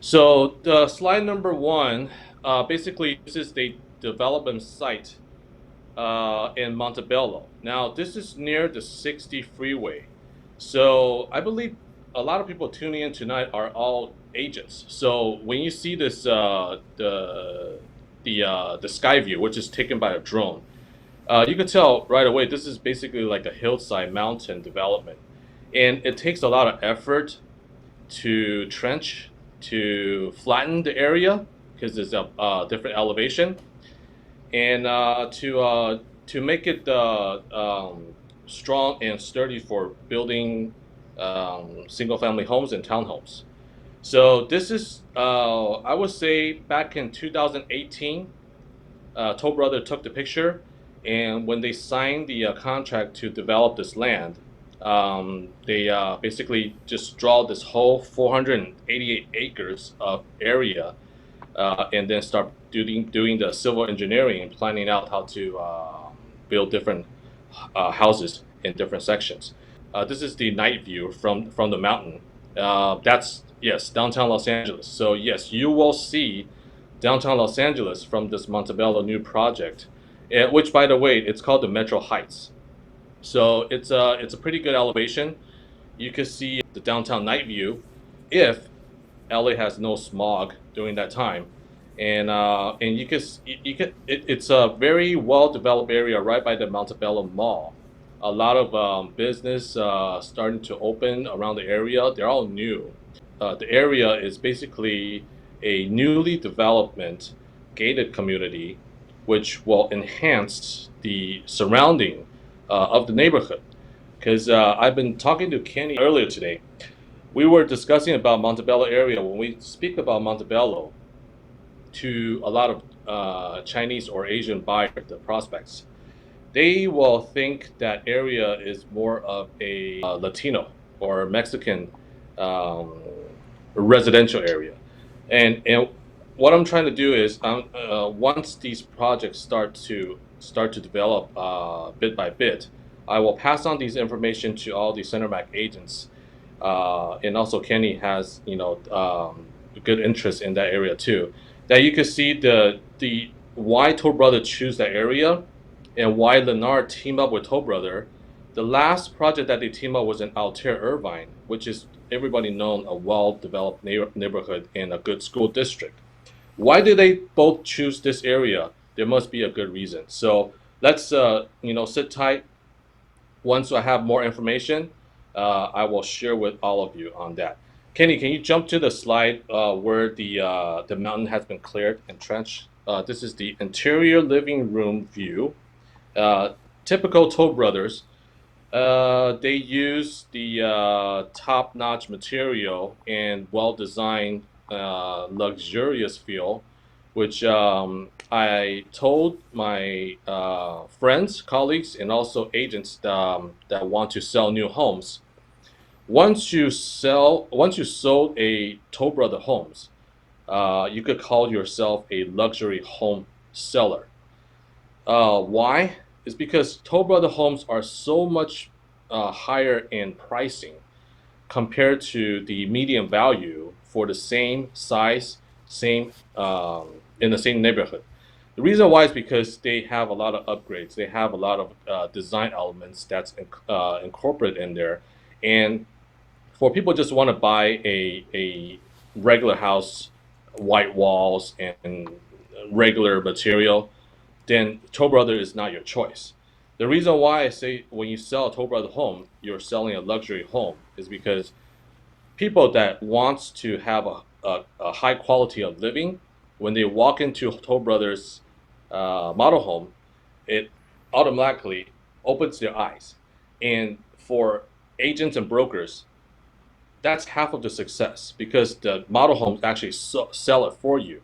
So the slide number one, basically this is the development site in Montebello. Now this is near the 60 freeway. So I believe a lot of people tuning in tonight are all agents. So when you see this, the sky view, which is taken by a drone, you can tell right away this is basically like a hillside mountain development, and it takes a lot of effort to trench, to flatten the area because it's a different elevation, and to make it strong and sturdy for building single-family homes and townhomes. So this is, I would say, back in 2018, Toll Brother took the picture, and when they signed the contract to develop this land, they basically just draw this whole 488 acres of area, and then start doing the civil engineering and planning out how to build different houses in different sections. This is the night view from the mountain. That's, yes, downtown Los Angeles. So yes, you will see downtown Los Angeles from this Montebello new project, which, by the way, it's called the Metro Heights. So it's a pretty good elevation. You can see the downtown night view if LA has no smog during that time, and it's a very well developed area right by the Montebello Mall. A lot of business starting to open around the area. They're all new. The area is basically a newly development gated community, which will enhance the surrounding of the neighborhood. Because I've been talking to Kenny earlier today. We were discussing about Montebello area. When we speak about Montebello to a lot of Chinese or Asian buyer, the prospects, they will think that area is more of a Latino or Mexican um, residential area. And what I'm trying to do is, once these projects start to develop bit by bit, I will pass on these information to all the CenterMac agents, and also Kenny has a good interest in that area too. That you can see the why Toll Brother choose that area, and why Lennar team up with Toll Brother. The last project that they team up was in Altair Irvine, which is everybody known a well-developed neighborhood in a good school district. Why did they both choose this area? There must be a good reason. So let's sit tight. Once I have more information, I will share with all of you on that. Kenny, can you jump to the slide where the mountain has been cleared and trenched? This is the interior living room view. Uh, Typical Toll Brothers. They use the top-notch material and well-designed, luxurious feel, which I told my friends, colleagues, and also agents that want to sell new homes. Once you sold a Toll Brother homes, you could call yourself a luxury home seller. Why? It's because Toll Brother homes are so much higher in pricing compared to the median value for the same size, same in the same neighborhood. The reason why is because they have a lot of upgrades. They have a lot of design elements that's incorporated in there, and for people just want to buy a regular house, white walls and regular material, then Toll Brother is not your choice. The reason why I say when you sell a Toll Brother home, you're selling a luxury home is because people that wants to have a high quality of living, when they walk into Toll Brothers model home, it automatically opens their eyes. And for agents and brokers, that's half of the success because the model homes actually sell it for you.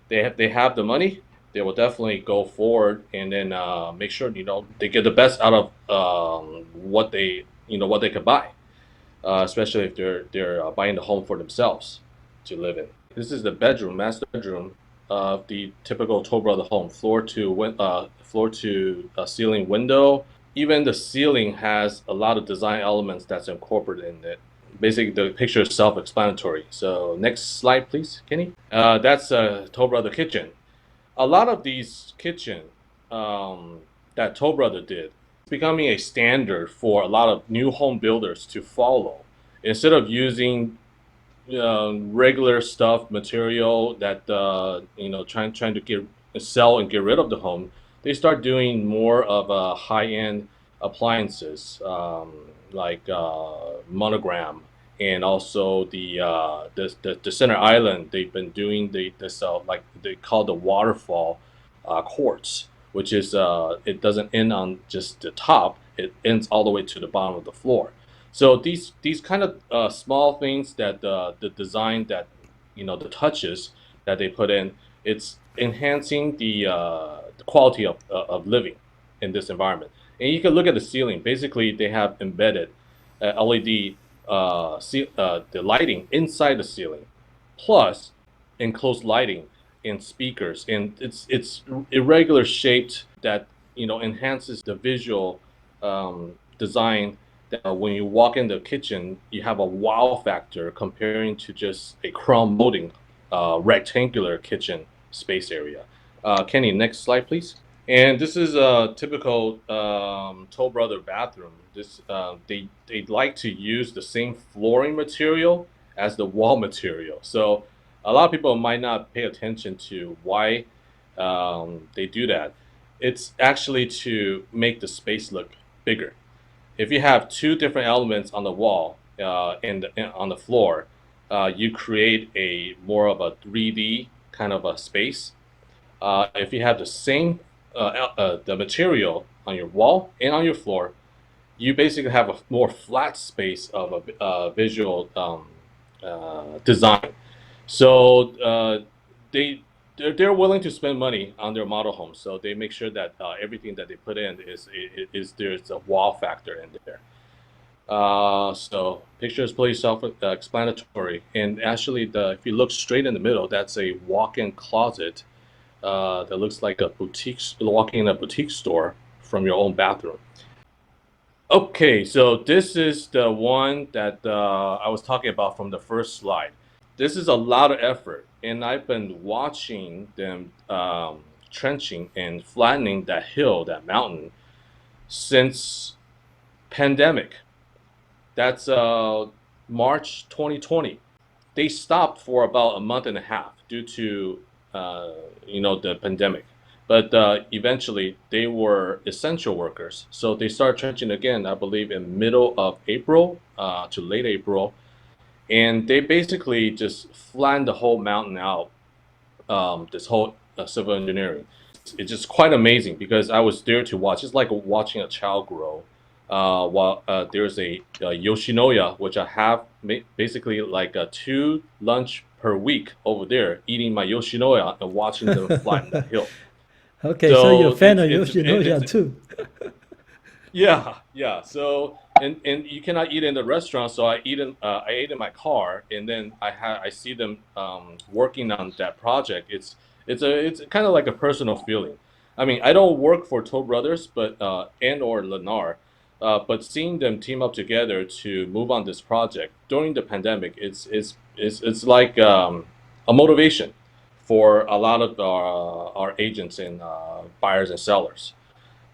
They have the money. They will definitely go forward and then make sure they get the best out of what they could buy, especially if they're buying the home for themselves to live in. This is the bedroom, master bedroom of the typical Toll Brother home, floor to ceiling window. Even the ceiling has a lot of design elements that's incorporated in it. Basically, the picture is self-explanatory. So next slide, please, Kenny. That's a Toll Brother kitchen. A lot of these kitchen um, that Toll Brother did, becoming a standard for a lot of new home builders to follow. Instead of using regular stuff material that trying to get sell and get rid of the home, they start doing more of a high end appliances like monogram, and also the center island. They've been doing this like they call the waterfall quartz, which is it doesn't end on just the top, it ends all the way to the bottom of the floor. So these kind of small things that the design that the touches that they put in, it's enhancing the quality of living in this environment. And you can look at the ceiling. Basically, they have embedded LED the lighting inside the ceiling, plus enclosed lighting and speakers, and it's irregular shaped that enhances the visual design that when you walk in the kitchen, you have a wow factor comparing to just a chrome molding rectangular kitchen space area. Kenny, next slide, please. And this is a typical Toll Brother bathroom. This they like to use the same flooring material as the wall material. So a lot of people might not pay attention to why they do that. It's actually to make the space look bigger. If you have two different elements on the wall and on the floor, you create a more of a 3D kind of a space. If you have the same the material on your wall and on your floor, you basically have a more flat space of a visual design. So they they're willing to spend money on their model homes, so they make sure that everything that they put in is there's a wow factor in there. So picture is pretty self-explanatory, and actually, the if you look straight in the middle, that's a walk-in closet that looks like a boutique, walking in a boutique store from your own bathroom. Okay, so this is the one that I was talking about from the first slide. This is a lot of effort, and I've been watching them trenching and flattening that hill, that mountain, since pandemic. That's March 2020. They stopped for about a month and a half due to the pandemic. But eventually, they were essential workers, so they started trenching again. I believe in middle of April to late April, and they basically just flattened the whole mountain out. This whole civil engineering, it's just quite amazing because I was there to watch. It's like watching a child grow. While there's a Yoshinoya, which I have basically like a two lunch per week over there, eating my Yoshinoya and watching them flatten that hill. Okay, so you're a So fan of Yoshinoya it's too. yeah, yeah. So and you cannot eat in the restaurant, so I ate in my car, and then I see them working on that project. It's kind of like a personal feeling. I mean, I don't work for Toll Brothers, but and or Lennar, but seeing them team up together to move on this project during the pandemic, it's like a motivation for a lot of our agents and buyers and sellers.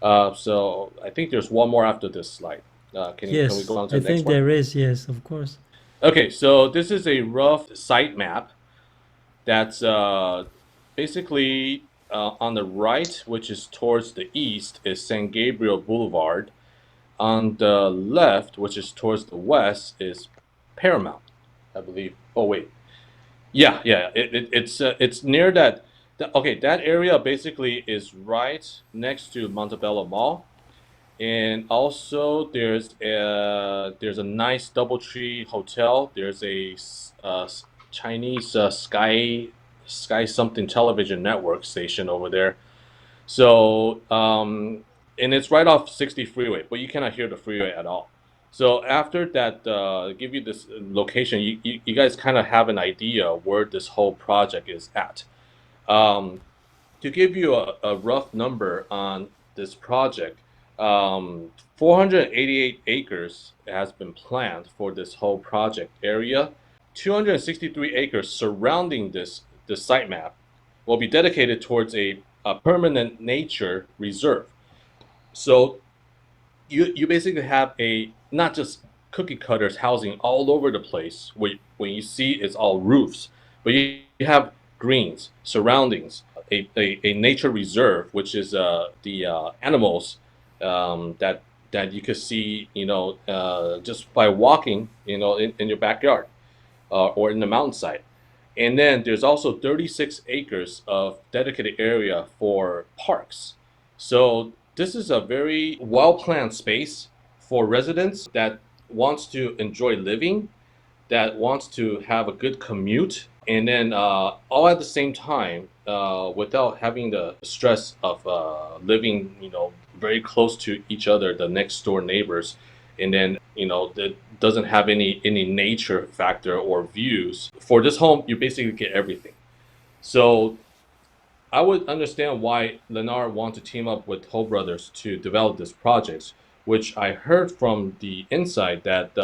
So I think there's one more after this slide. Can we go Yes, on to I the next think one? there is. Yes, of course. Okay, so this is a rough site map that's basically on the right, which is towards the east, is San Gabriel Boulevard. On the left, which is towards the west, is Paramount, I believe. Oh wait, yeah, yeah. It's near that. Okay, that area basically is right next to Montebello Mall. And also, there's a nice DoubleTree hotel. There's a Chinese Sky something television network station over there. So and it's right off 60 freeway, but you cannot hear the freeway at all. So after that, give you this location, you guys kind of have an idea where this whole project is at. Um, to give you a rough number on this project, 488 acres has been planned for this whole project area. 263 acres surrounding this site map will be dedicated towards a permanent nature reserve. So you basically have a not just cookie cutters housing all over the place. When you see it's all roofs, but you have greens, surroundings, a nature reserve, which is the animals that you could see, just by walking, in your backyard or in the mountainside. And then there's also 36 acres of dedicated area for parks. So this is a very well-planned space for residents that wants to enjoy living, that wants to have a good commute, and then all at the same time, without having the stress of living, very close to each other, the next door neighbors, and then that doesn't have any nature factor or views. For this home, you basically get everything. So I would understand why Lennar want to team up with Toll Brothers to develop this project, which I heard from the inside that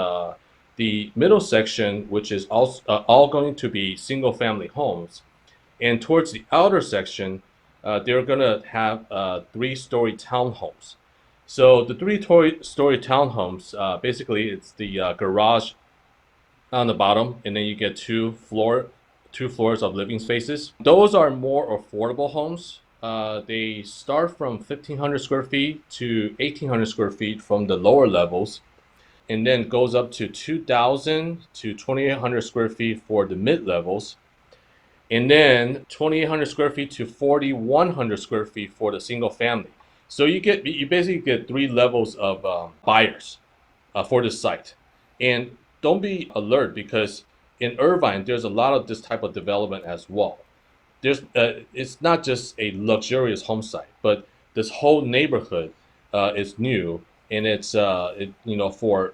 the middle section, which is all going to be single family homes, and towards the outer section, they're going to have three-story townhomes. So the three-story townhomes, basically, it's the garage on the bottom, and then you get two floors of living spaces. Those are more affordable homes. They start from 1,500 square feet to 1,800 square feet from the lower levels, and then goes up to 2,000 to 2,800 square feet for the mid levels, and then 2,800 square feet to 4,100 square feet for the single family. So you basically get three levels of buyers for this site. And don't be alert, because in Irvine there's a lot of this type of development as well. It's not just a luxurious home site, but this whole neighborhood is new, and for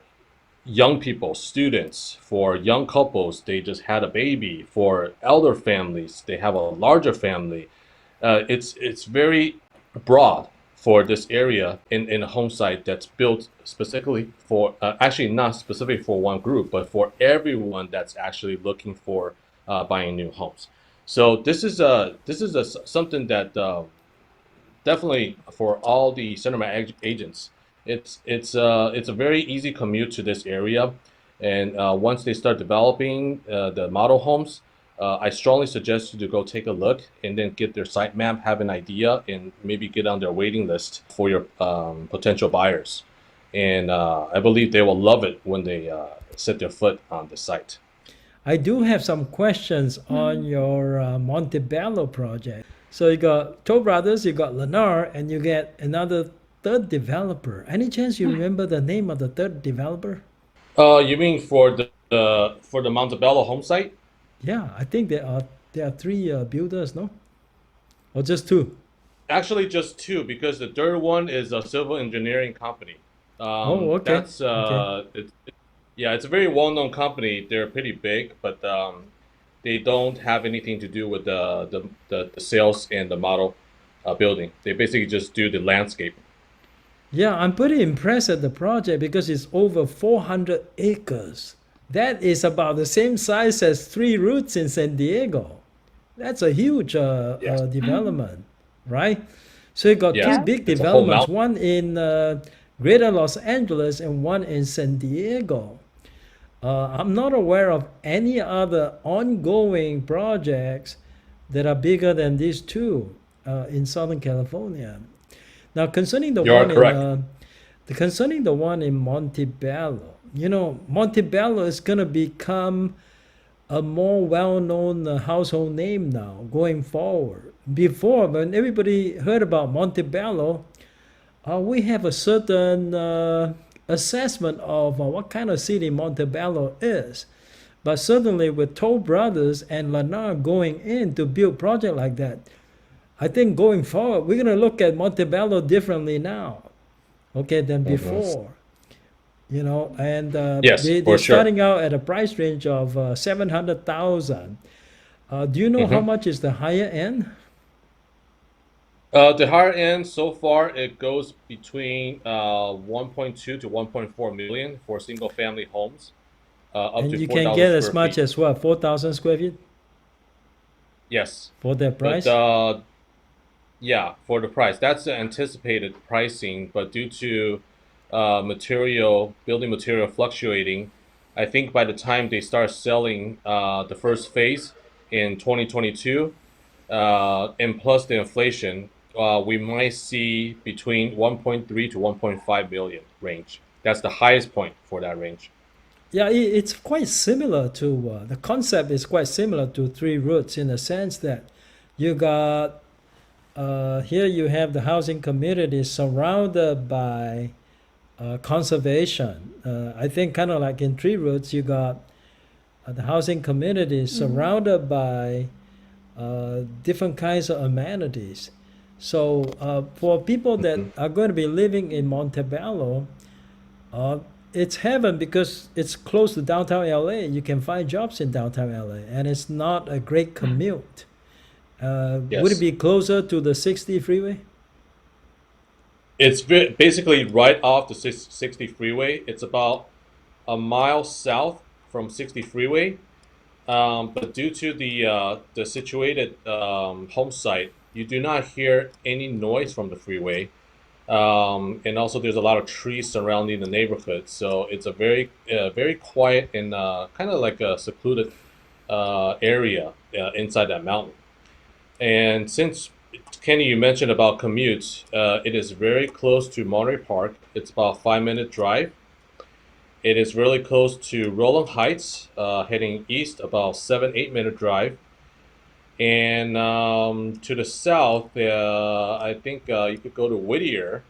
young people, students, for young couples, they just had a baby. For elder families, they have a larger family. It's very broad for this area in a home site that's built specifically for actually not specific for one group, but for everyone that's actually looking for buying new homes. So this is something that definitely for all the cinema agents, it's a very easy commute to this area, and once they start developing the model homes, I strongly suggest you to go take a look and then get their site map, have an idea, and maybe get on their waiting list for your potential buyers. And I believe they will love it when they set their foot on the site. I do have some questions on your Montebello project. So you got Toll Brothers, you got Lennar, and you get another third developer. Any chance you remember the name of the third developer? You mean for the Montebello home site? Yeah, I think there are three builders, no? Or just two? Actually, just two, because the third one is a civil engineering company. Oh, okay, That's okay. yeah, it's a very well-known company. They're pretty big, but they don't have anything to do with the sales and the model building. They basically just do the landscape. Yeah, I'm pretty impressed at the project because it's over 400 acres. That is about the same size as three routes in San Diego. That's a huge Yes, development, right? So you got two yes, big it's a whole developments, mountain. one in Greater Los Angeles and one in San Diego. I'm not aware of any other ongoing projects that are bigger than these two in Southern California. Now, You are correct. concerning the one in Montebello, Montebello is going to become a more well-known household name now going forward. Before, when everybody heard about Montebello, we have a certain assessment of what kind of city Montebello is. But certainly with Toll Brothers and Lennar going in to build project like that, I think going forward, we're going to look at Montebello differently now, okay, than Hmm. before. And Yes, they're for sure. starting out at a price range of 700,000. Do you know how Hmm. much is the higher end? The higher end so far it goes between 1.2 to 1.4 million for single family homes, up And to you can 4,000 get as square much feet. as what, 4,000 square feet Yes, for that but price? yeah, for the price, that's the anticipated pricing. But due to building material fluctuating, I think by the time they start selling the first phase in 2022, and plus the inflation, we might see between 1.3 to 1.5 million range. That's the highest point for that range. Yeah, it's quite similar to the concept is quite similar to Three Roots in the sense that you got here you have the housing community surrounded by conservation. I think kind of like in Tree Roots, you got the housing community surrounded by different kinds of amenities. So for people that Hmm. are going to be living in Montebello, uh, it's heaven because it's close to downtown LA. You can find jobs in downtown LA, and it's not a great commute. Would it Yes, be closer to the 60 freeway? it's basically right off the 60 freeway. It's about a mile south from 60 freeway. But due to the situated home site, you do not hear any noise from the freeway. And also, there's a lot of trees surrounding the neighborhood, so it's a very quiet and kind of like a secluded area inside that mountain. And since Kenny, you mentioned about commutes, it is very close to Monterey Park. It's about 5 minute drive. It is really close to Roland Heights, heading east, about 7 8 minute drive. And to the south, I think you could go to Whittier,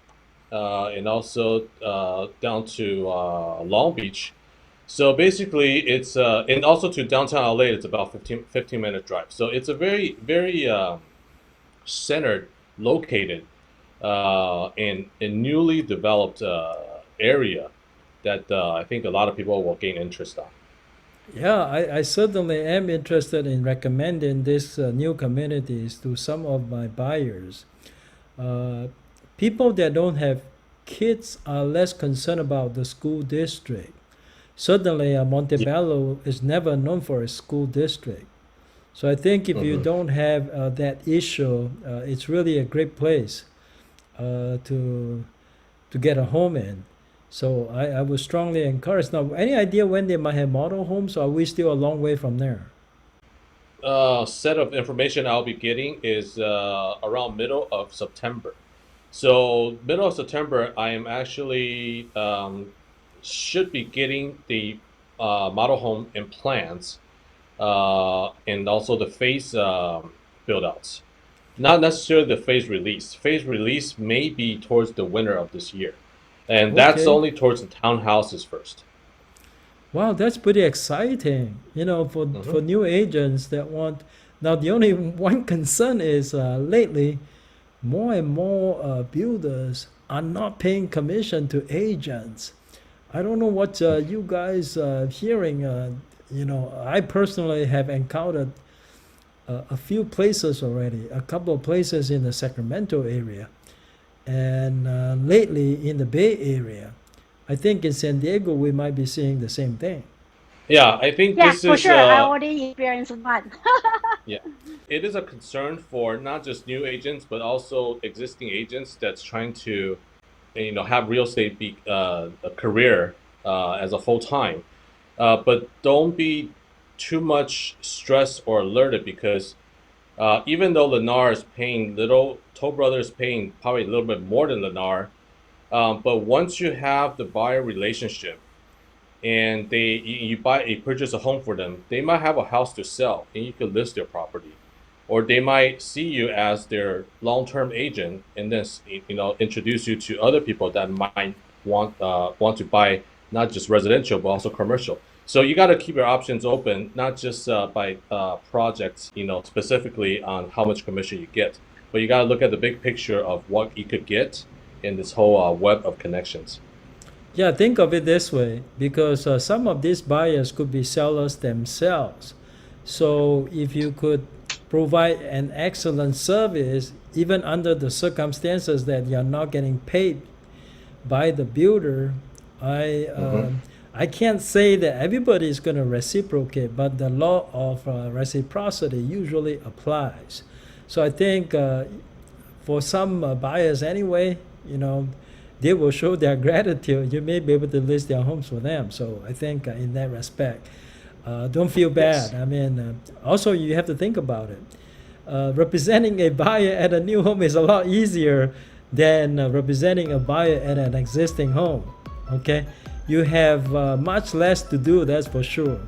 and also down to Long Beach. So basically, and also to downtown LA, it's about 15 minute drive. So it's a very centered, located, in newly developed area that I think a lot of people will gain interest on. Yeah, I certainly am interested in recommending these new communities to some of my buyers. Uh, People that don't have kids are less concerned about the school district. Certainly, Yeah. Montebello is never known for a school district. So I think if you Hmm. don't have that issue, it's really a great place to get a home in. So I would strongly encourage. Now, any idea when they might have model homes, or are we still a long way from there? Set of information I'll be getting is around middle of September. So middle of September, I am actually should be getting the model home and plans, and also the phase build outs. Not necessarily the phase release. Phase release may be towards the winter of this year, and that's Okay. only towards the townhouses first. Wow, that's pretty exciting. For Hmm. new agents that want. Now, the only one concern is lately, more and more builders are not paying commission to agents. I don't know what you guys hearing. I personally have encountered a few places already, a couple of places in the Sacramento area, and lately in the Bay Area. I think in San Diego we might be seeing the same thing. Yeah, I think Yeah, this for is sure. I already experienced one. yeah, it is a concern for not just new agents but also existing agents that's trying to have real estate be a career as a full time. But don't be too much stressed or alerted because even though Lennar is paying little, Toll Brothers paying probably a little bit more than Lennar. But once you have the buyer relationship and you purchase a home for them, they might have a house to sell and you could list their property, or they might see you as their long-term agent and then introduce you to other people that might want to buy not just residential but also commercial. So you got to keep your options open, not just by projects, specifically on how much commission you get, but you got to look at the big picture of what you could get in this whole web of connections. Yeah, think of it this way because some of these buyers could be sellers themselves. So if you could provide an excellent service even under the circumstances that you're not getting paid by the builder. I can't say that everybody is going to reciprocate, but the law of reciprocity usually applies. So I think for some buyers anyway, they will show their gratitude. You may be able to list their homes for them. So I think in that respect, don't feel bad. Yes. I mean, also you have to think about it. Representing a buyer at a new home is a lot easier than representing a buyer at an existing home. Okay, you have much less to do, that's for sure.